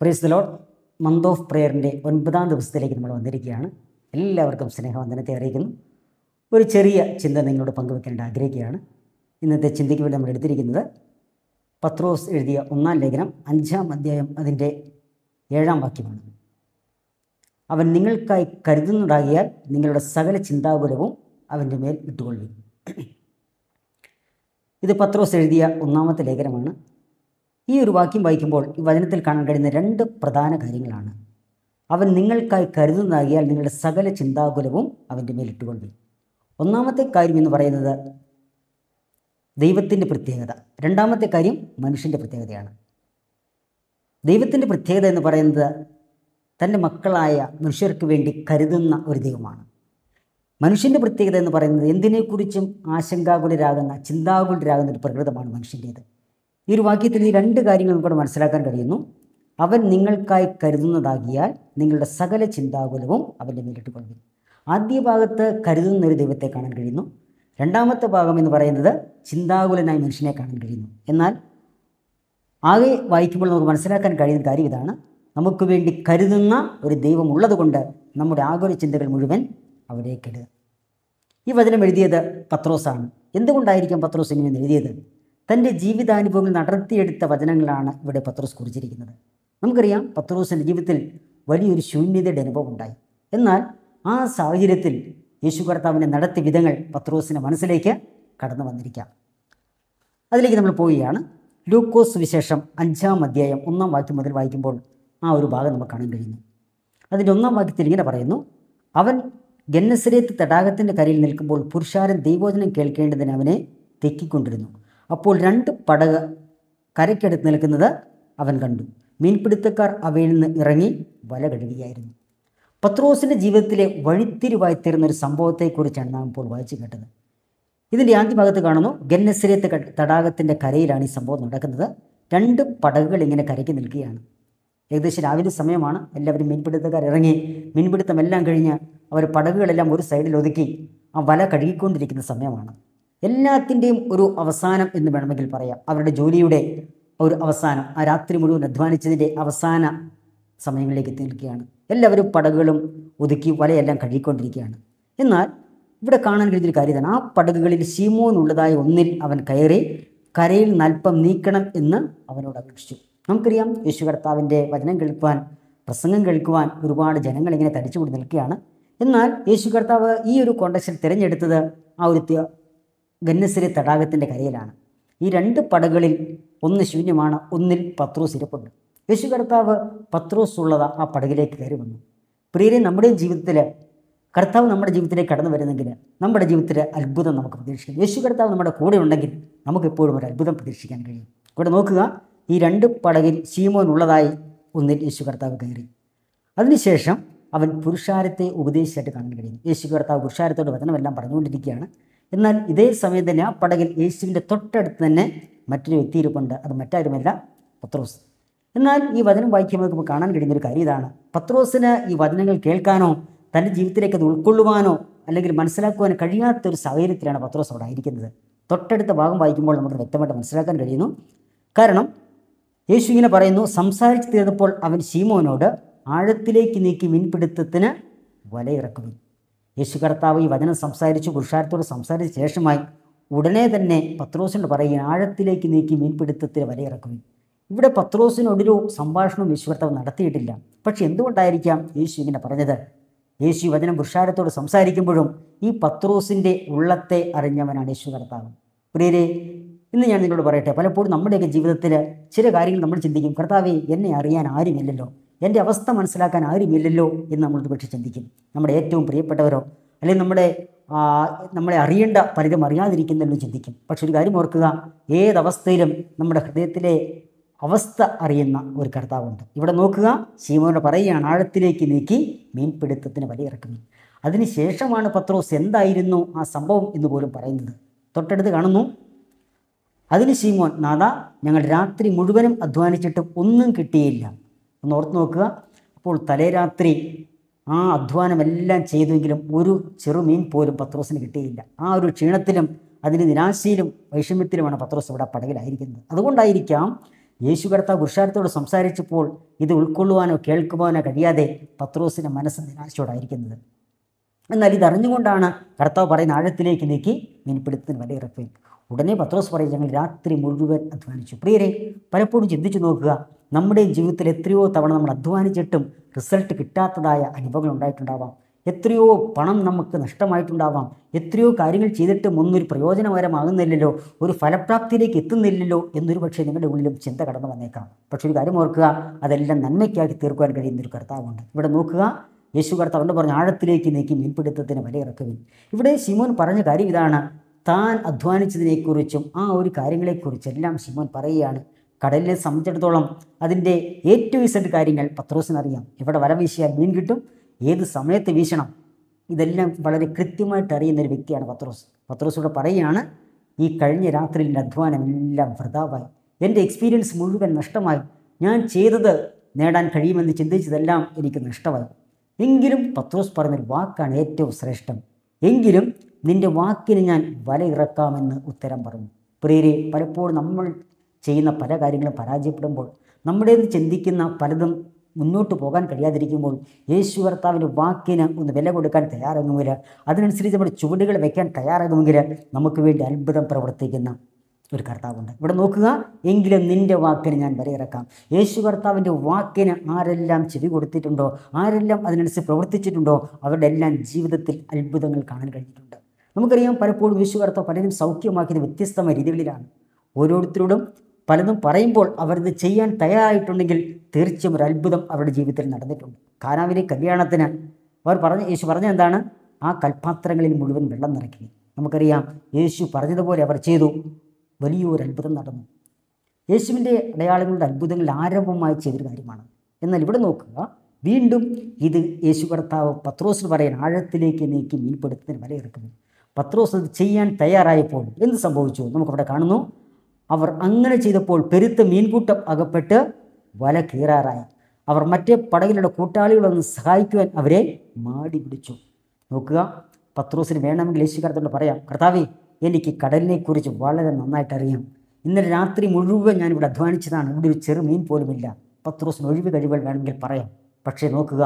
Price the lord. Month of പ്രെയറിൻ്റെ 9-ാം ദിവസത്തിലേക്ക് നമ്മൾ വന്നിരിക്കുകയാണ്. എല്ലാവർക്കും സ്നേഹവന്ദനത്തെ അറിയിക്കുന്നു. ഒരു ചെറിയ ചിന്ത നിങ്ങളോട് പങ്കുവെക്കേണ്ട ആഗ്രഹിക്കുകയാണ്. ഇന്നത്തെ ചിന്തയ്ക്ക് വേണ്ടി നമ്മൾ എടുത്തിരിക്കുന്നത് പത്രോസ് എഴുതിയ 1-ാം ലേഖനം 5-ാം അധ്യായം അതിൻ്റെ 7-ാം വാക്യമാണ്. അവൻ നിങ്ങൾക്കായി കരുതുന്നുണ്ടാകിയാൽ നിങ്ങളുടെ സകല ചിന്താകുലവും അവൻ്റെ മേൽ ഇട്ടുകൊള്ളും. ഇത് പത്രോസ് എഴുതിയ 1-ാമത്തെ ലേഖനമാണ്. ഈ ഒരു വാക്യം വായിക്കുമ്പോൾ ഈ വചനത്തിൽ കാണാൻ കഴിയുന്ന 2 പ്രധാന കാര്യങ്ങളാണ്. അവൻ നിങ്ങൾക്കായി കരുതുന്നതാകിയാൽ നിങ്ങളുടെ സകല ചിന്താകുലവും അവൻ്റെ മേൽ ഇട്ടുകൊള്ളും. 1-ാമത്തെ കാര്യം എന്ന് പറയുന്നത് ദൈവത്തിൻ്റെ പ്രത്യേകത, 2-ാമത്തെ കാര്യം മനുഷ്യൻ്റെ പ്രത്യേകതയാണ്. ദൈവത്തിൻ്റെ പ്രത്യേകത എന്ന് പറയുന്നത് തൻ്റെ മക്കളായ മനുഷ്യർക്ക് വേണ്ടി കരുതുന്ന ഒരു ദൈവമാണ്. മനുഷ്യൻ്റെ പ്രത്യേകത എന്ന് പറയുന്നത് എന്തിനെക്കുറിച്ചും ആശങ്കാകുലരാകുന്ന, ചിന്താകുലരാകുന്ന ഒരു പ്രകൃതമാണ് മനുഷ്യൻ്റേത്. ഈ ഒരു വാക്യത്തിൽ ഈ 2 കാര്യങ്ങൾ നമുക്ക് മനസ്സിലാക്കാൻ കഴിയുന്നു. അവൻ നിങ്ങൾക്കായി കരുതുന്നതാകിയാൽ നിങ്ങളുടെ സകല ചിന്താകുലവും അവൻ്റെ മേലിട്ടുകൊള്ളും. ആദ്യ ഭാഗത്ത് കരുതുന്ന ഒരു ദൈവത്തെ കാണാൻ കഴിയുന്നു. 2-ാമത്തെ ഭാഗം എന്ന് പറയുന്നത് ചിന്താകുലനായ മനുഷ്യനെ കാണാൻ കഴിയുന്നു. എന്നാൽ ആകെ വായിക്കുമ്പോൾ നമുക്ക് മനസ്സിലാക്കാൻ കഴിയുന്ന കാര്യം ഇതാണ്: നമുക്ക് വേണ്ടി കരുതുന്ന ഒരു ദൈവം ഉള്ളതുകൊണ്ട് നമ്മുടെ ആകുല ചിന്തകൾ മുഴുവൻ അവിടേക്കിടുക. ഈ വചനം എഴുതിയത് പത്രോസാണ്. എന്തുകൊണ്ടായിരിക്കാം പത്രോസ് ഇങ്ങനെ എഴുതിയത്? തൻ്റെ ജീവിതാനുഭവങ്ങൾ നടത്തിയെടുത്ത വചനങ്ങളാണ് ഇവിടെ പത്രോസ് കുറിച്ചിരിക്കുന്നത്. നമുക്കറിയാം, പത്രോസിൻ്റെ ജീവിതത്തിൽ വലിയൊരു ശൂന്യതയുടെ അനുഭവം ഉണ്ടായി. എന്നാൽ ആ സാഹചര്യത്തിൽ യേശു കർത്താവിൻ്റെ നടത്തിയ വിധങ്ങൾ പത്രോസിൻ്റെ മനസ്സിലേക്ക് കടന്നു വന്നിരിക്കാം. അതിലേക്ക് നമ്മൾ പോവുകയാണ്. ലൂക്കോസ് സുവിശേഷം 5-ാം അധ്യായം 1-ാം വാക്യം മുതൽ വായിക്കുമ്പോൾ ആ ഒരു ഭാഗം നമുക്ക് കാണാൻ കഴിയുന്നു. അതിൻ്റെ 1-ാം വാക്യത്തിൽ ഇങ്ങനെ പറയുന്നു: അവൻ ഗന്നസരേത്ത് തടാകത്തിൻ്റെ കരയിൽ നിൽക്കുമ്പോൾ പുരുഷാരൻ ദൈവവചനം കേൾക്കേണ്ടതിന് അവനെ തെക്കിക്കൊണ്ടിരുന്നു. അപ്പോൾ 2 പടക് കരയ്ക്കടുത്ത് നിൽക്കുന്നത് അവൻ കണ്ടു. മീൻപിടുത്തക്കാർ അവയിൽ നിന്ന് ഇറങ്ങി വല കഴുകുകയായിരുന്നു. പത്രോസിൻ്റെ ജീവിതത്തിലെ വഴിത്തിരിവായി തീർന്ന ഒരു സംഭവത്തെക്കുറിച്ചാണ് നാം ഇപ്പോൾ വായിച്ചു കേട്ടത്. ഇതിൻ്റെ ആദ്യ ഭാഗത്ത് കാണുന്നു, ഗന്നസരേത്ത് തടാകത്തിൻ്റെ കരയിലാണ് ഈ സംഭവം നടക്കുന്നത്. 2 പടകുകൾ ഇങ്ങനെ കരയ്ക്ക് നിൽക്കുകയാണ്. ഏകദേശം രാവിലെ സമയമാണ്. എല്ലാവരും മീൻപിടുത്തക്കാർ ഇറങ്ങി മീൻപിടുത്തമെല്ലാം കഴിഞ്ഞ് അവർ പടകുകളെല്ലാം ഒരു സൈഡിൽ ഒതുക്കി ആ വല കഴുകിക്കൊണ്ടിരിക്കുന്ന സമയമാണ്. എല്ലാത്തിൻ്റെയും ഒരു അവസാനം എന്ന് വേണമെങ്കിൽ പറയാം. അവരുടെ ജോലിയുടെ ഒരു അവസാനം, ആ രാത്രി മുഴുവൻ അധ്വാനിച്ചതിൻ്റെ അവസാന സമയങ്ങളിലേക്ക് എത്തി നിൽക്കുകയാണ്. എല്ലാവരും പടകുകളും ഒതുക്കി വലയെല്ലാം കഴുകിക്കൊണ്ടിരിക്കുകയാണ്. എന്നാൽ ഇവിടെ കാണാൻ കഴിയുന്നൊരു കാര്യമാണ്, ആ പടകുകളിൽ ശീമോൻ ഉള്ളതായ ഒന്നിൽ അവൻ കയറി കരയിൽ നൽപ്പം നീക്കണം എന്ന് അവനോട് അപേക്ഷിച്ചു. നമുക്കറിയാം, യേശു കർത്താവിൻ്റെ വചനം കേൾക്കുവാൻ, പ്രസംഗം കേൾക്കുവാൻ ഒരുപാട് ജനങ്ങൾ ഇങ്ങനെ തടിച്ചുകൂടി നിൽക്കുകയാണ്. എന്നാൽ യേശു കർത്താവ് ഈ ഒരു കോണ്ടക്സ്റ്റിൽ തിരഞ്ഞെടുത്തത് ആ ഒരു ഗന്നസരേത്ത് തടാകത്തിൻ്റെ കരയിലാണ്. ഈ 2 പടകളിൽ ഒന്ന് ശൂന്യമാണ്, ഒന്നിൽ പത്രോസ് ഇരിപ്പുണ്ട്. യേശു കർത്താവ് പത്രോസ് ഉള്ളത് ആ പടകിലേക്ക് കയറി വന്നു. പ്രിയരെ, നമ്മുടെയും ജീവിതത്തിൽ കർത്താവ് നമ്മുടെ ജീവിതത്തിലേക്ക് കടന്നു വരുന്നെങ്കിൽ നമ്മുടെ ജീവിതത്തിൽ അത്ഭുതം നമുക്ക് പ്രതീക്ഷിക്കാം. യേശു കർത്താവ് നമ്മുടെ കൂടെ ഉണ്ടെങ്കിൽ നമുക്കെപ്പോഴും ഒരു അത്ഭുതം പ്രതീക്ഷിക്കാൻ കഴിയും. ഇവിടെ നോക്കുക, ഈ 2 പടകിൽ ശീമോൻ ഉള്ളതായി ഒന്നിൽ യേശു കർത്താവ് കയറി. അതിനുശേഷം അവൻ പുരുഷാരത്തെ ഉപദേശിച്ചായിട്ട് കാണാൻ കഴിയുന്നു. യേശു കർത്താവ് പുരുഷാരത്തോട് വചനമെല്ലാം പറഞ്ഞുകൊണ്ടിരിക്കുകയാണ്. എന്നാൽ ഇതേ സമയം തന്നെ ആ പടകിൽ യേശുവിൻ്റെ തൊട്ടടുത്ത് തന്നെ മറ്റൊരു വ്യക്തി ഇരിപ്പുണ്ട്. അത് മറ്റാരുമല്ല, പത്രോസ്. എന്നാൽ ഈ വചനം വായിക്കുമ്പോൾ നമുക്ക് കാണാൻ കഴിയുന്ന ഒരു കാര്യം ഇതാണ്: പത്രോസിന് ഈ വചനങ്ങൾ കേൾക്കാനോ തൻ്റെ ജീവിതത്തിലേക്ക് അത് ഉൾക്കൊള്ളുവാനോ അല്ലെങ്കിൽ മനസ്സിലാക്കുവാനോ കഴിയാത്തൊരു സാഹചര്യത്തിലാണ് പത്രോസ് അവിടെ ആയിരിക്കുന്നത്. തൊട്ടടുത്ത ഭാഗം വായിക്കുമ്പോൾ നമുക്ക് വ്യക്തമായിട്ട് മനസ്സിലാക്കാൻ കഴിയുന്നു. കാരണം യേശു ഇങ്ങനെ പറയുന്നു: സംസാരിച്ച് തീർന്നപ്പോൾ അവൻ ശീമോനോട് ആഴത്തിലേക്ക് നീക്കി മീൻപിടുത്തത്തിന് വലയിറക്കുവിൻ. യേശു കർത്താവ് ഈ വചനം സംസാരിച്ചു, പുരുഷാരത്തോട് സംസാരിച്ച ശേഷമായി ഉടനെ തന്നെ പത്രോസിനോട് പറയുകയാണ്, ആഴത്തിലേക്ക് നീക്കി മീൻപിടുത്തത്തിന് വലയിറക്കുവിൻ. ഇവിടെ പത്രോസിനോടൊരു സംഭാഷണവും യേശു കർത്താവ് നടത്തിയിട്ടില്ല. പക്ഷെ എന്തുകൊണ്ടായിരിക്കാം യേശു ഇങ്ങനെ പറഞ്ഞത്? യേശു വചനം പുരുഷാരത്തോട് സംസാരിക്കുമ്പോഴും ഈ പത്രോസിൻ്റെ ഉള്ളത്തെ അറിഞ്ഞവനാണ് യേശു കർത്താവ്. പ്രിയരെ, ഇന്ന് ഞാൻ നിങ്ങളോട് പറയട്ടെ, പലപ്പോഴും നമ്മുടെയൊക്കെ ജീവിതത്തിൽ ചില കാര്യങ്ങൾ നമ്മൾ ചിന്തിക്കും, കർത്താവേ, എന്നെ അറിയാൻ ആരുമില്ലല്ലോ, എൻ്റെ അവസ്ഥ മനസ്സിലാക്കാൻ ആരുമില്ലല്ലോ എന്ന് നമ്മൾ പക്ഷേ ചിന്തിക്കും. നമ്മുടെ ഏറ്റവും പ്രിയപ്പെട്ടവരോ അല്ലെങ്കിൽ നമ്മളെ അറിയേണ്ട പലരും അറിയാതിരിക്കുന്നല്ലോ ചിന്തിക്കും. പക്ഷെ ഒരു കാര്യം ഓർക്കുക, ഏതവസ്ഥയിലും നമ്മുടെ ഹൃദയത്തിലെ അവസ്ഥ അറിയുന്ന ഒരു കർത്താവുണ്ട്. ഇവിടെ നോക്കുക, ശീമോനോട് പറയുകയാണ്, ആഴത്തിലേക്ക് നീക്കി മീൻപിടുത്തത്തിന് വലയിറക്കുന്നു. അതിനുശേഷമാണ് പത്രോസ് എന്തായിരുന്നു ആ സംഭവം എന്ന് പോലും പറയുന്നത്. തൊട്ടടുത്ത് കാണുന്നു, അതിന് ശീമോൻ, നാഥാ, ഞങ്ങൾ രാത്രി മുഴുവനും അധ്വാനിച്ചിട്ടും ഒന്നും കിട്ടിയില്ല. ഒന്ന് ഓർത്ത് നോക്കുക. അപ്പോൾ തലേരാത്രി ആ അധ്വാനമെല്ലാം ചെയ്തുവെങ്കിലും ഒരു ചെറുമീൻ പോലും പത്രോസിന് കിട്ടിയില്ല. ആ ഒരു ക്ഷീണത്തിലും അതിന് നിരാശയിലും വൈഷമ്യത്തിലുമാണ് പത്രോസ് ഇവിടെ പടകിലായിരിക്കുന്നത്. അതുകൊണ്ടായിരിക്കാം യേശു കർത്താവ് പുരുഷാരത്തോട് സംസാരിച്ചപ്പോൾ ഇത് ഉൾക്കൊള്ളുവാനോ കേൾക്കുവാനോ കഴിയാതെ പത്രോസിൻ്റെ മനസ്സ് നിരാശയോടായിരിക്കുന്നത്. എന്നാൽ ഇതറിഞ്ഞുകൊണ്ടാണ് കർത്താവ് പറയുന്ന ആഴത്തിലേക്ക് നീക്കി മീൻപിടുത്തത്തിന് വലയിറക്കുകയും. ഉടനെ പത്രോസ് പറയും, ഞങ്ങൾ രാത്രി മുഴുവൻ അധ്വാനിച്ചു. പ്രിയരെ, പലപ്പോഴും ചിന്തിച്ചു നോക്കുക, നമ്മുടെ ജീവിതത്തിൽ എത്രയോ തവണ നമ്മൾ അധ്വാനിച്ചിട്ടും റിസൾട്ട് കിട്ടാത്തതായ അനുഭവങ്ങൾ ഉണ്ടായിട്ടുണ്ടാവാം. എത്രയോ പണം നമുക്ക് നഷ്ടമായിട്ടുണ്ടാവാം. എത്രയോ കാര്യങ്ങൾ ചെയ്തിട്ടും ഒന്നൊരു പ്രയോജനകരമാകുന്നില്ലല്ലോ, ഒരു ഫലപ്രാപ്തിയിലേക്ക് എത്തുന്നില്ലല്ലോ എന്നൊരു പക്ഷേ നിങ്ങളുടെ ഉള്ളിലും ചിന്ത കടന്നു വന്നേക്കാം. പക്ഷെ ഒരു കാര്യം ഓർക്കുക, അതെല്ലാം നന്മയ്ക്കാക്കി തീർക്കുവാൻ കഴിയുന്നൊരു കർത്താവുണ്ട്. ഇവിടെ നോക്കുക, യേശു കർത്താവ് പറഞ്ഞ ആഴത്തിലേക്ക് നീക്കി മീൻപിടുത്തത്തിന് വലയിറക്കുവിൻ. ഇവിടെ ശിമോൻ പറഞ്ഞ കാര്യം ഇതാണ്. താൻ അധ്വാനിച്ചതിനെക്കുറിച്ചും ആ ഒരു കാര്യങ്ങളെക്കുറിച്ചെല്ലാം ശിമോൻ പറയുകയാണ്. കടലിനെ സംബന്ധിച്ചിടത്തോളം അതിൻ്റെ ഏറ്റവും ഇസഡ് കാര്യങ്ങൾ പത്രോസിനറിയാം. എവിടെ വല വീശിയാൽ മീൻ കിട്ടും, ഏത് സമയത്ത് വീശണം, ഇതെല്ലാം വളരെ കൃത്യമായിട്ട് അറിയുന്നൊരു വ്യക്തിയാണ് പത്രോസ്. പത്രോസിവിടെ പറയുകയാണ്, ഈ കഴിഞ്ഞ രാത്രിയിൽ എൻ്റെ അധ്വാനം എല്ലാം വൃഥാവായി, എൻ്റെ എക്സ്പീരിയൻസ് മുഴുവൻ നഷ്ടമായി, ഞാൻ ചെയ്തത് നേടാൻ കഴിയുമെന്ന് ചിന്തിച്ചതെല്ലാം എനിക്ക് നഷ്ടമായി. എങ്കിലും പത്രോസ് പറഞ്ഞൊരു വാക്കാണ് ഏറ്റവും ശ്രേഷ്ഠം. എങ്കിലും നിൻ്റെ വാക്കിന് ഞാൻ വല ഇറക്കാമെന്ന് ഉത്തരം പറഞ്ഞു. പ്രിയരെ, പലപ്പോഴും നമ്മൾ ചെയ്യുന്ന പല കാര്യങ്ങളും പരാജയപ്പെടുമ്പോൾ, നമ്മുടേത് ചിന്തിക്കുന്ന പലതും മുന്നോട്ട് പോകാൻ കഴിയാതിരിക്കുമ്പോൾ യേശു കർത്താവിൻ്റെ വാക്കിന് ഒന്ന് വില കൊടുക്കാൻ തയ്യാറാകുമെങ്കിൽ, അതിനനുസരിച്ച് നമ്മുടെ ചുവടുകൾ വയ്ക്കാൻ തയ്യാറാകുമെങ്കിൽ നമുക്ക് വേണ്ടി അത്ഭുതം പ്രവർത്തിക്കുന്ന ഒരു കർത്താവുണ്ട്. ഇവിടെ നോക്കുക, എങ്കിലും നിൻ്റെ വാക്കിന് ഞാൻ വലയിറക്കാം. യേശു കർത്താവിൻ്റെ വാക്കിന് ആരെല്ലാം ചെവി കൊടുത്തിട്ടുണ്ടോ, ആരെല്ലാം അതിനനുസരിച്ച് പ്രവർത്തിച്ചിട്ടുണ്ടോ, അവരുടെ എല്ലാം ജീവിതത്തിൽ അത്ഭുതങ്ങൾ കാണാൻ കഴിഞ്ഞിട്ടുണ്ട്. നമുക്കറിയാം, പലപ്പോഴും യേശു കർത്താവ് പലരും സൗഖ്യമാക്കിയത് വ്യത്യസ്തമായ രീതികളിലാണ്. ഓരോരുത്തരോടും പലതും പറയുമ്പോൾ അവരത് ചെയ്യാൻ തയ്യാറായിട്ടുണ്ടെങ്കിൽ തീർച്ചയായും ഒരു അത്ഭുതം അവരുടെ ജീവിതത്തിൽ നടന്നിട്ടുണ്ട്. കാനാവിലെ കല്യാണത്തിന് യേശു പറഞ്ഞ എന്താണ്? ആ കൽപ്പാത്രങ്ങളിൽ മുഴുവൻ വെള്ളം നിറയ്ക്കുക. നമുക്കറിയാം, യേശു പറഞ്ഞതുപോലെ അവർ ചെയ്തു. വലിയൊരു അത്ഭുതം നടന്നു. യേശുവിൻ്റെ അടയാളങ്ങളുടെ അത്ഭുതങ്ങളിൽ ആരംഭമായി ചെയ്തൊരു കാര്യമാണ്. എന്നാൽ ഇവിടെ നോക്കുക, വീണ്ടും ഇത് യേശു കർത്താവ് പത്രോസിന് പറയാൻ ആഴത്തിലേക്ക് നീക്കി മീൻപിടുത്തത്തിന് വലയിറക്കുന്നു. പത്രോസ് അത് ചെയ്യാൻ തയ്യാറായപ്പോൾ എന്ത് സംഭവിച്ചു? നമുക്കവിടെ കാണുന്നു. അവർ അങ്ങനെ ചെയ്തപ്പോൾ പെരുത്ത മീൻകൂട്ടം അകപ്പെട്ട് വല കീറാറായി. അവർ മറ്റേ പടകിലുള്ള കൂട്ടാളികളൊന്ന് സഹായിക്കുവാൻ അവരെ മാടി പിടിച്ചു. നോക്കുക, പത്രോസിന് വേണമെങ്കിൽ യേശു കർത്താവിനോട് പറയാം, കർത്താവേ, എനിക്ക് കടലിനെക്കുറിച്ച് വളരെ നന്നായിട്ട് അറിയാം. ഇന്നലെ രാത്രി മുഴുവൻ ഞാനിവിടെ അധ്വാനിച്ചതാണ്, ഇവിടെ ഒരു ചെറു മീൻ പോലുമില്ല. പത്രോസിന് ഒഴിവ് കഴിവുകൾ വേണമെങ്കിൽ പറയാം. പക്ഷേ നോക്കുക,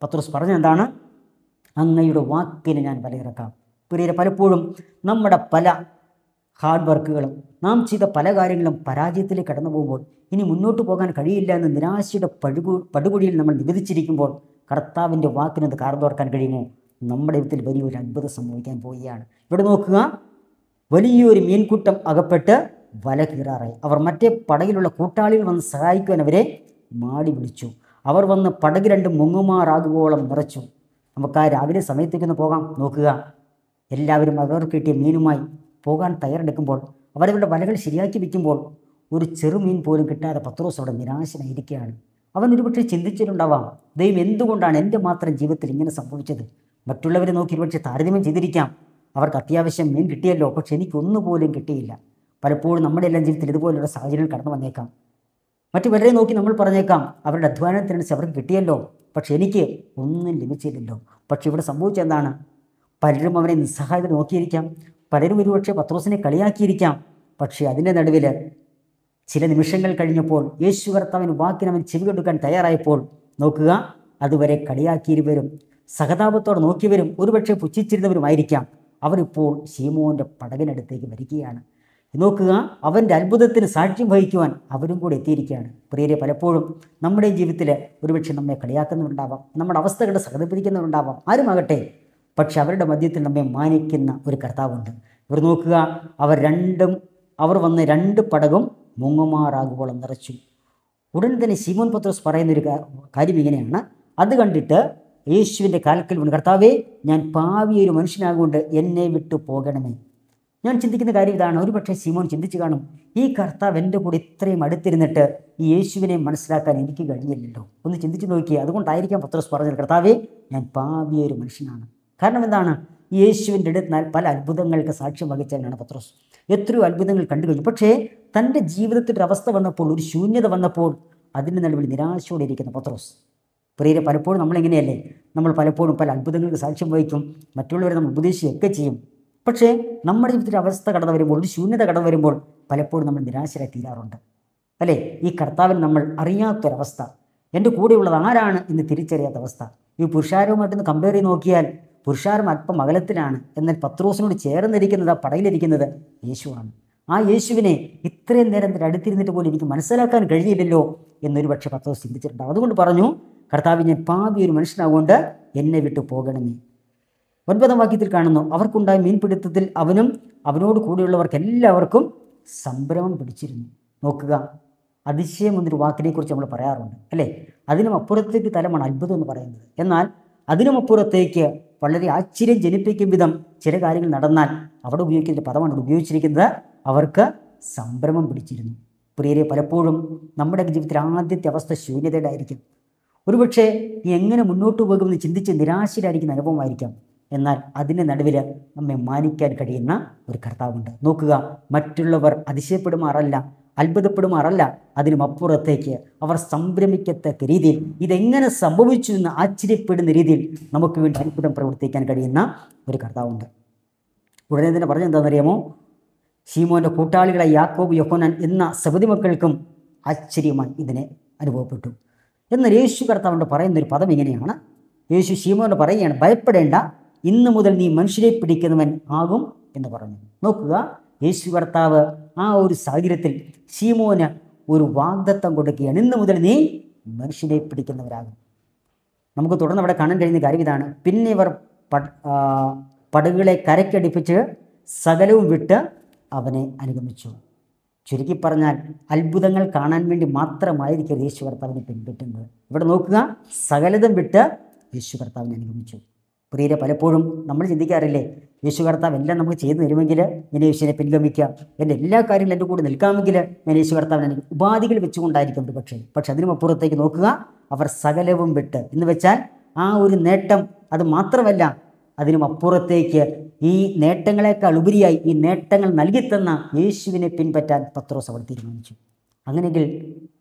പത്രോസ് പറഞ്ഞ എന്താണ്? അങ്ങയുടെ വാക്കിന് ഞാൻ വലയിറക്കാം. പ്രിയരെ, പലപ്പോഴും നമ്മുടെ പല ഹാർഡ് വർക്കുകളും നാം ചെയ്ത പല കാര്യങ്ങളും പരാജയത്തിലേക്ക് കടന്നു പോകുമ്പോൾ, ഇനി മുന്നോട്ട് പോകാൻ കഴിയില്ല എന്ന് നിരാശയുടെ പടുകുഴിയിൽ നമ്മൾ നിവേദിച്ചിരിക്കുമ്പോൾ കർത്താവിൻ്റെ വാക്കിനത് കാർന്നോർക്കാൻ കഴിയുമോ? നമ്മുടെ ജീവിതത്തിൽ വലിയൊരു അത്ഭുതം സംഭവിക്കാൻ പോവുകയാണ്. ഇവിടെ നോക്കുക, വലിയൊരു മീൻകൂട്ടം അകപ്പെട്ട് വല കീറാറായി. അവർ മറ്റേ പടകിലുള്ള കൂട്ടാളികൾ വന്ന് സഹായിക്കുവാൻ അവരെ മാടി വിളിച്ചു. അവർ വന്ന് പടക് രണ്ടും മുങ്ങുമാറാകുവോളം നിറച്ചു. നമുക്ക് ആ രാവിലെ സമയത്തേക്കൊന്ന് പോകാം. നോക്കുക, എല്ലാവരും അവർക്ക് കിട്ടിയ മീനുമായി പോകാൻ തയ്യാറെടുക്കുമ്പോൾ, അവരവരുടെ വലകൾ ശരിയാക്കി വയ്ക്കുമ്പോൾ ഒരു ചെറുമീൻ പോലും കിട്ടാതെ പത്രോസ് അവിടെ നിരാശനായിരിക്കുകയാണ്. അവൻ ഒരുപക്ഷെ ചിന്തിച്ചിട്ടുണ്ടാവാം, ദൈവം എന്തുകൊണ്ടാണ് എൻ്റെ മാത്രം ജീവിതത്തിൽ ഇങ്ങനെ സംഭവിച്ചത്? മറ്റുള്ളവരെ നോക്കി ഒരുപക്ഷെ താരതമ്യം ചെയ്തിരിക്കാം. അവർക്ക് അത്യാവശ്യം മീൻ കിട്ടിയല്ലോ, പക്ഷെ എനിക്കൊന്നുപോലും കിട്ടിയില്ല. പലപ്പോഴും നമ്മുടെ എല്ലാം ജീവിതത്തിൽ ഇതുപോലുള്ള സാഹചര്യങ്ങൾ കടന്നു വന്നേക്കാം. മറ്റു പലരെ നോക്കി നമ്മൾ പറഞ്ഞേക്കാം, അവരുടെ അധ്വാനത്തിനനുസരിച്ച് അവർക്ക് കിട്ടിയല്ലോ, പക്ഷെ എനിക്ക് ഒന്നും ലഭിച്ചില്ലല്ലോ. പക്ഷെ ഇവിടെ സംഭവിച്ചെന്താണ്? പലരും അവനെ നിസ്സഹായത നോക്കിയിരിക്കാം, പലരും ഒരുപക്ഷെ പത്രോസിനെ കളിയാക്കിയിരിക്കാം. പക്ഷേ അതിൻ്റെ നടുവിൽ ചില നിമിഷങ്ങൾ കഴിഞ്ഞപ്പോൾ യേശു കർത്താവിന് വാക്കിനവൻ ചെവി കൊടുക്കാൻ തയ്യാറായപ്പോൾ നോക്കുക, അതുവരെ കളിയാക്കിയിരുവരും സഹതാപത്തോടെ നോക്കിയവരും ഒരുപക്ഷെ പുച്ഛിച്ചിരുന്നവരുമായിരിക്കാം. അവരിപ്പോൾ ശീമോൻ്റെ പടകിനടുത്തേക്ക് വരികയാണ്. നോക്കുക, അവൻ്റെ അത്ഭുതത്തിന് സാക്ഷ്യം വഹിക്കുവാൻ അവരും കൂടെ എത്തിയിരിക്കുകയാണ്. പ്രിയരെ, പലപ്പോഴും നമ്മുടെ ജീവിതത്തിൽ ഒരുപക്ഷെ നമ്മെ കളിയാക്കുന്നവരുണ്ടാവാം, നമ്മുടെ അവസ്ഥകൾ സഹതപിക്കുന്നവരുണ്ടാവാം, ആരുമാകട്ടെ. പക്ഷെ അവരുടെ മധ്യത്തിൽ നമ്മെ മാനിക്കുന്ന ഒരു കർത്താവുണ്ട്. ഇവർ നോക്കുക, അവർ വന്ന് 2 പടകും മുങ്ങുമാറാകുവോളം നിറച്ചു. ഉടൻ തന്നെ ശിമോൻ പത്രോസ് പറയുന്നൊരു കാര്യം ഇങ്ങനെയാണ്. അത് കണ്ടിട്ട് യേശുവിൻ്റെ കാൽക്കൽ വീണ്, കർത്താവേ, ഞാൻ പാവിയൊരു മനുഷ്യനാകൊണ്ട് എന്നെ വിട്ടു പോകണമേ. ഞാൻ ചിന്തിക്കുന്ന കാര്യം ഇതാണ്. ഒരുപക്ഷെ ശിമോൻ ചിന്തിച്ച് കാണും, ഈ കർത്താവ് എൻ്റെ കൂടെ ഇത്രയും അടുത്തിരുന്നിട്ട് ഈ യേശുവിനെ മനസ്സിലാക്കാൻ എനിക്ക് കഴിഞ്ഞില്ലല്ലോ. ഒന്ന് ചിന്തിച്ച് നോക്കിയേ. അതുകൊണ്ടായിരിക്കാം പത്രോസ് പറഞ്ഞത്, കർത്താവേ, ഞാൻ പാവിയൊരു മനുഷ്യനാണ്. കാരണം എന്താണ്? യേശുവിൻ്റെ അടുത്ത് പല അത്ഭുതങ്ങൾക്ക് സാക്ഷ്യം വഹിച്ചാലാണ് പത്രോസ്. എത്രയോ അത്ഭുതങ്ങൾ കണ്ടു കഴിഞ്ഞു. പക്ഷേ തൻ്റെ ജീവിതത്തിൻ്റെ അവസ്ഥ വന്നപ്പോൾ, ഒരു ശൂന്യത വന്നപ്പോൾ അതിൻ്റെ നടുവിൽ നിരാശയോടെ ഇരിക്കുന്ന പത്രോസ്. പ്രിയരെ, പലപ്പോഴും നമ്മളെങ്ങനെയല്ലേ? നമ്മൾ പലപ്പോഴും പല അത്ഭുതങ്ങൾക്ക് സാക്ഷ്യം വഹിക്കും, മറ്റുള്ളവരെ നമ്മൾ ഉപദേശിക്കുകയൊക്കെ ചെയ്യും. പക്ഷേ നമ്മുടെ ജീവിതത്തിൻ്റെ അവസ്ഥ കടന്നു വരുമ്പോൾ, ഒരു ശൂന്യത കടന്നു വരുമ്പോൾ പലപ്പോഴും നമ്മൾ നിരാശരായി തീരാറുണ്ട്. അല്ലേ? ഈ കർത്താവിന് നമ്മൾ അറിയാത്തൊരവസ്ഥ, എൻ്റെ കൂടെയുള്ളത് ആരാണ് എന്ന് തിരിച്ചറിയാത്ത അവസ്ഥ. ഈ പുരുഷാരവുമായിട്ടൊന്ന് കമ്പയർ ചെയ്ത് നോക്കിയാൽ പുരുഷാരം അല്പം അകലത്തിലാണ്. എന്നാൽ പത്രോസിനോട് ചേർന്നിരിക്കുന്നത്, ആ പടയിലിരിക്കുന്നത് യേശുവാണ്. ആ യേശുവിനെ ഇത്രയും നേരം അടുത്തിരുന്നിട്ട് പോലും എനിക്ക് മനസ്സിലാക്കാൻ കഴിയില്ലല്ലോ എന്നൊരു പക്ഷേ പത്രോസ് ചിന്തിച്ചിട്ടുണ്ടാവും. അതുകൊണ്ട് പറഞ്ഞു, കർത്താവ്, ഞാൻ പാപി ഒരു മനുഷ്യനാകൊണ്ട് എന്നെ വിട്ടു പോകണമേ. 9-ാം വാക്യത്തിൽ കാണുന്നു, അവർക്കുണ്ടായ മീൻപിടുത്തത്തിൽ അവനും അവനോട് കൂടെയുള്ളവർക്ക് എല്ലാവർക്കും സംഭ്രമം പിടിച്ചിരുന്നു. നോക്കുക, അതിശയം എന്നൊരു വാക്കിനെക്കുറിച്ച് നമ്മൾ പറയാറുണ്ട്, അല്ലേ? അതിനും അപ്പുറത്തേക്ക് തലമാണ് അത്ഭുതം എന്ന് പറയുന്നത്. എന്നാൽ അതിനും അപ്പുറത്തേക്ക് വളരെ ആശ്ചര്യം ജനിപ്പിക്കും വിധം ചില കാര്യങ്ങൾ നടന്നാൽ അവിടെ ഉപയോഗിക്കുന്ന പദമാണ് ഉപയോഗിച്ചിരിക്കുന്നത്, അവർക്ക് സംഭ്രമം പിടിച്ചിരുന്നു. പ്രിയരെ, പലപ്പോഴും നമ്മുടെ ജീവിതത്തിൽ ആദ്യത്തെ അവസ്ഥ ശൂന്യതയുടെ ആയിരിക്കും. ഒരുപക്ഷെ നീ എങ്ങനെ മുന്നോട്ട് പോകുമെന്ന് ചിന്തിച്ച് നിരാശയിലായിരിക്കുന്ന അനുഭവമായിരിക്കാം. എന്നാൽ അതിൻ്റെ നടുവിൽ നമ്മെ മാനിക്കാൻ കഴിയുന്ന ഒരു കർത്താവുണ്ട്. നോക്കുക, മറ്റുള്ളവർ അതിശയപ്പെടുമാറല്ല, അത്ഭുതപ്പെടുമാറല്ല, അതിനും അപ്പുറത്തേക്ക് അവർ സംഭ്രമിക്കത്തക്ക രീതിയിൽ ഇതെങ്ങനെ സംഭവിച്ചു എന്ന് ആശ്ചര്യപ്പെടുന്ന രീതിയിൽ നമുക്ക് വേണ്ടി അത്ഭുതം പ്രവർത്തിക്കാൻ കഴിയുന്ന ഒരു കർത്താവുണ്ട്. ഉടനെ തന്നെ പറഞ്ഞെന്താണെന്നറിയാമോ? ശീമോൻ്റെ കൂട്ടാളികളായ യാക്കോബ്, യോഹന്നാൻ എന്ന സബദി മക്കൾക്കും ആശ്ചര്യമായി ഇതിനെ അനുഭവപ്പെട്ടു. എന്നാൽ യേശു കർത്താവിനോട് പറയുന്നൊരു പദം ഇങ്ങനെയാണ്. യേശു ശീമോനോട് പറയുകയാണ്, ഭയപ്പെടേണ്ട, ഇന്നു മുതൽ നീ മനുഷ്യരെ പിടിക്കുന്നവൻ ആകും എന്ന് പറഞ്ഞു. നോക്കുക, യേശു കർത്താവ് ആ ഒരു സാഹചര്യത്തിൽ ശീമോന് ഒരു വാഗ്ദത്തം കൊടുക്കുകയാണ്, ഇന്നു മുതൽ നീ മനുഷ്യരെ പിടിക്കുന്നവരാകും. നമുക്ക് തുടർന്ന് അവിടെ കാണാൻ കഴിയുന്ന കാര്യം ഇതാണ്. പിന്നെ ഇവർ പടകുകളെ കരയ്ക്കടിപ്പിച്ച് സകലവും വിട്ട് അവനെ അനുഗമിച്ചു. ചുരുക്കി പറഞ്ഞാൽ അത്ഭുതങ്ങൾ കാണാൻ വേണ്ടി മാത്രമായിരിക്കും യേശു കർത്താവിനെ പിൻപറ്റുന്നത്. ഇവിടെ നോക്കുക, സകലതും വിട്ട് യേശു കർത്താവിനെ അനുഗമിച്ചു. പ്രിയരെ, പലപ്പോഴും നമ്മൾ ചിന്തിക്കാറില്ലേ, യേശു കർത്താവ് എല്ലാം നമുക്ക് ചെയ്തു തരുമെങ്കിൽ ഞാൻ യേശുവിനെ പിൻഗമിക്കാം, എൻ്റെ എല്ലാ കാര്യങ്ങളും എൻ്റെ കൂടെ നിൽക്കാമെങ്കിൽ ഞാൻ യേശു കർത്താവിനെ ഉപാധികൾ വെച്ചുകൊണ്ടായിരിക്കും പക്ഷെ അതിനും അപ്പുറത്തേക്ക് നോക്കുക, അവർ സകലവും വിട്ട് എന്ന് വെച്ചാൽ ആ ഒരു നേട്ടം അത് മാത്രമല്ല, അതിനും അപ്പുറത്തേക്ക് ഈ നേട്ടങ്ങളെക്കാൾ ഉപരിയായി ഈ നേട്ടങ്ങൾ നൽകിത്തന്ന യേശുവിനെ പിൻപറ്റാൻ പത്രോസ് അവർ തീരുമാനിച്ചു. അങ്ങനെയെങ്കിൽ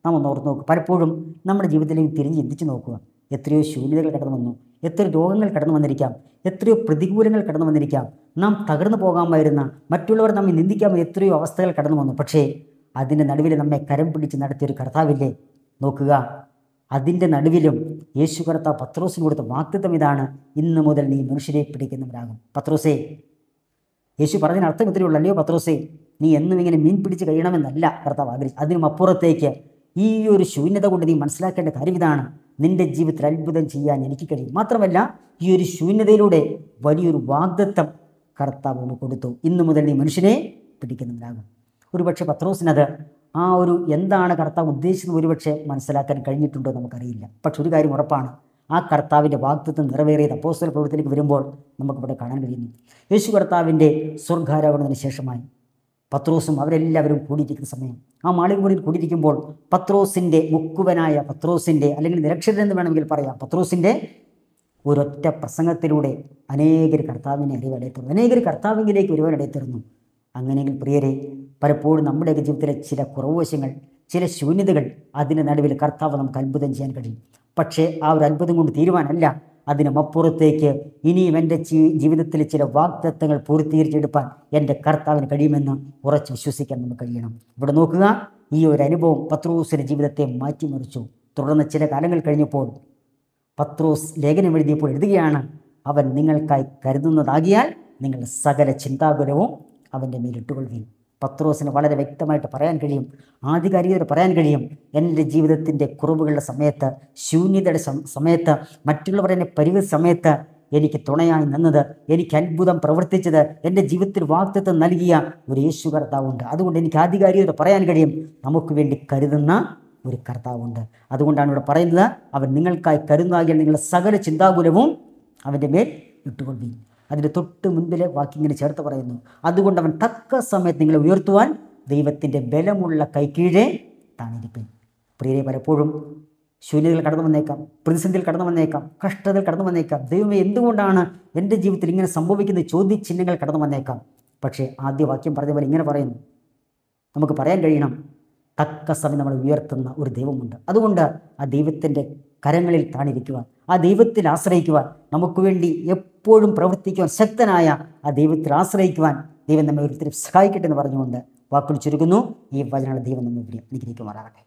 നാം ഒന്ന് ഓർത്ത് നോക്കുക, പലപ്പോഴും നമ്മുടെ ജീവിതത്തിലേക്ക് തിരിഞ്ഞ് ചിന്തിച്ച് നോക്കുക. എത്രയോ ശൂന്യതകൾ കടന്നു വന്നു, എത്രയോ രോഗങ്ങൾ കടന്നു വന്നിരിക്കാം, എത്രയോ പ്രതികൂലങ്ങൾ കടന്നു വന്നിരിക്കാം, നാം തകർന്നു പോകാമായിരുന്ന, മറ്റുള്ളവർ നമ്മെ നിന്ദിക്കാമെന്ന എത്രയോ അവസ്ഥകൾ കടന്നു വന്നു. പക്ഷേ അതിൻ്റെ നടുവിൽ നമ്മെ കരം പിടിച്ച് നടത്തിയൊരു കർത്താവില്ലേ? നോക്കുക, അതിൻ്റെ നടുവിലും യേശു കർത്താവ് പത്രോസിന് കൊടുത്ത വാഗ്ദത്തം ഇതാണ്, ഇന്നു മുതൽ നീ മനുഷ്യരെ പിടിക്കുന്നവരാകും. പത്രോസേ, യേശു പറഞ്ഞതിന് അർത്ഥം ഇത്രയേ ഉള്ളൂ, അല്ലയോ പത്രോസേ, നീ എന്നും ഇങ്ങനെ മീൻ പിടിച്ച് കഴിയണമെന്നല്ല കർത്താവ് ആഗ്രഹിച്ചു. അതിനും അപ്പുറത്തേക്ക് ഈ ഒരു ശൂന്യത കൊണ്ട് നീ മനസ്സിലാക്കേണ്ട കാര്യം ഇതാണ്, നിൻ്റെ ജീവിതത്തിൽ അത്ഭുതം ചെയ്യാൻ എനിക്ക് കഴിയും. മാത്രമല്ല, ഈ ഒരു ശൂന്യതയിലൂടെ വലിയൊരു വാഗ്ദത്തം കർത്താവിന് കൊടുത്തു, ഇന്നു മുതൽ നീ മനുഷ്യനെ പിടിക്കുന്നവരാകും. ഒരുപക്ഷെ പത്രോസിനത് ആ ഒരു എന്താണ് കർത്താവ് ഉദ്ദേശിച്ചത് ഒരുപക്ഷെ മനസ്സിലാക്കാൻ കഴിഞ്ഞിട്ടുണ്ടോ നമുക്കറിയില്ല. പക്ഷെ ഒരു കാര്യം ഉറപ്പാണ്, ആ കർത്താവിൻ്റെ വാഗ്ദത്തം നിറവേറിയത് അപ്പോസ്തല പ്രവൃത്തിയിലേക്ക് വരുമ്പോൾ നമുക്കിവിടെ കാണാൻ കഴിയുന്നു. യേശു കർത്താവിൻ്റെ സ്വർഗ്ഗാരോഹണത്തിന് ശേഷമായി പത്രോസും അവരെല്ലാവരും കൂടിയിരിക്കുന്ന സമയം, ആ മാളികമുറിയിൽ കൂടിയിരിക്കുമ്പോൾ പത്രോസിൻ്റെ മുക്കുവനായ പത്രോസിൻ്റെ, അല്ലെങ്കിൽ നിരക്ഷരൻ എന്ന് വേണമെങ്കിൽ പറയാം, പത്രോസിൻ്റെ ഒരൊറ്റ പ്രസംഗത്തിലൂടെ അനേകർ കർത്താവിനെ അറിവാനിടയത്തീർന്നു, അനേകർ കർത്താവിലേക്ക് വരുവാനിടയത്തീർന്നു. അങ്ങനെയെങ്കിൽ പ്രിയരെ, പലപ്പോഴും നമ്മുടെയൊക്കെ ജീവിതത്തിലെ ചില കുറവുവശങ്ങൾ, ചില ശൂന്യതകൾ, അതിൻ്റെ നടുവിൽ കർത്താവ് നമുക്ക് അത്ഭുതം ചെയ്യാൻ കഴിയും. പക്ഷേ ആ ഒരു അത്ഭുതം കൊണ്ട് തീരുവാനല്ല, അതിനുമപ്പുറത്തേക്ക് ഇനിയും എൻ്റെ ജീവിതത്തിൽ ചില വാഗ്ദത്തങ്ങൾ പൂർത്തീകരിച്ചെടുപ്പാൻ എൻ്റെ കർത്താവിന് കഴിയുമെന്ന് ഉറച്ച് വിശ്വസിക്കാൻ നമുക്ക് കഴിയണം. ഇവിടെ നോക്കുക, ഈ ഒരു അനുഭവം പത്രോസിൻ്റെ ജീവിതത്തെ മാറ്റിമറിച്ചു. തുടർന്ന് ചില കാലങ്ങൾ കഴിഞ്ഞപ്പോൾ പത്രോസ് ലേഖനം എഴുതിയപ്പോൾ എഴുതുകയാണ്, അവൻ നിങ്ങൾക്കായി കരുതുന്നതാകിയാൽ നിങ്ങൾ സകല ചിന്താകുലവും അവൻ്റെ മേലിട്ടുകൊള്ളുകയും. പത്രോസിന് വളരെ വ്യക്തമായിട്ട് പറയാൻ കഴിയും, ആധികാരികതയോടെ പറയാൻ കഴിയും, എൻ്റെ ജീവിതത്തിൻ്റെ കുറവുകളുടെ സമയത്ത്, ശൂന്യതയുടെ സമയത്ത്, മറ്റുള്ളവർ എന്നെ പരിഹരിച്ച സമയത്ത് എനിക്ക് തുണയായി നിന്നത്, എനിക്ക് അത്ഭുതം പ്രവർത്തിച്ചത്, എൻ്റെ ജീവിതത്തിൽ വാഗ്ദത്തം നൽകിയ ഒരു യേശു കർത്താവുണ്ട്. അതുകൊണ്ട് എനിക്ക് ആധികാരികതയോടെ പറയാൻ കഴിയും, നമുക്ക് വേണ്ടി കരുതുന്ന ഒരു കർത്താവുണ്ട്. അതുകൊണ്ടാണ് ഇവിടെ പറയുന്നത്, അവൻ നിങ്ങൾക്കായി കരുതാകിയാൽ നിങ്ങൾ സകല ചിന്താകുലവും അവൻ്റെ മേൽ ഇട്ടുകൊള്ളുകയും. അതിൻ്റെ തൊട്ട് മുൻപിലെ വാക്കിങ്ങനെ ചേർത്ത് പറയുന്നു, അതുകൊണ്ട് അവൻ തക്ക സമയത്ത് നിങ്ങളെ ഉയർത്തുവാൻ ദൈവത്തിൻ്റെ ബലമുള്ള കൈക്കീഴെ താണിരിപ്പിൻ. പ്രിയരെ, പലപ്പോഴും ശൂന്യതകൾ കടന്നു വന്നേക്കാം, പ്രതിസന്ധിയിൽ കടന്നു വന്നേക്കാം, കഷ്ടതകൾ കടന്നു വന്നേക്കാം. ദൈവമേ, എന്തുകൊണ്ടാണ് എൻ്റെ ജീവിതത്തിൽ ഇങ്ങനെ സംഭവിക്കുന്ന ചോദ്യചിഹ്നങ്ങൾ കടന്നു വന്നേക്കാം. പക്ഷേ ആദ്യ വാക്യം പറഞ്ഞ പോലെ ഇങ്ങനെ പറയുന്നു, നമുക്ക് പറയാൻ കഴിയണം, തക്ക സമയം നമ്മൾ ഉയർത്തുന്ന ഒരു ദൈവമുണ്ട്. അതുകൊണ്ട് ആ ദൈവത്തിൻ്റെ കരങ്ങളിൽ താണിരിക്കുവാൻ, ആ ദൈവത്തിൽ ആശ്രയിക്കുവാൻ, നമുക്ക് വേണ്ടി എപ്പോഴും പ്രവർത്തിക്കുവാൻ ശക്തനായ ആ ദൈവത്തിൽ ആശ്രയിക്കുവാൻ ദൈവം നമ്മെ ഒരിക്കലും സഹായിക്കട്ടെ എന്ന് പറഞ്ഞുകൊണ്ട് വാക്കുകൾ ചുരുക്കുന്നു. ഈ വചനങ്ങളുടെ ദൈവം നമ്മെ അനുഗ്രഹിക്കുമാറാകട്ടെ.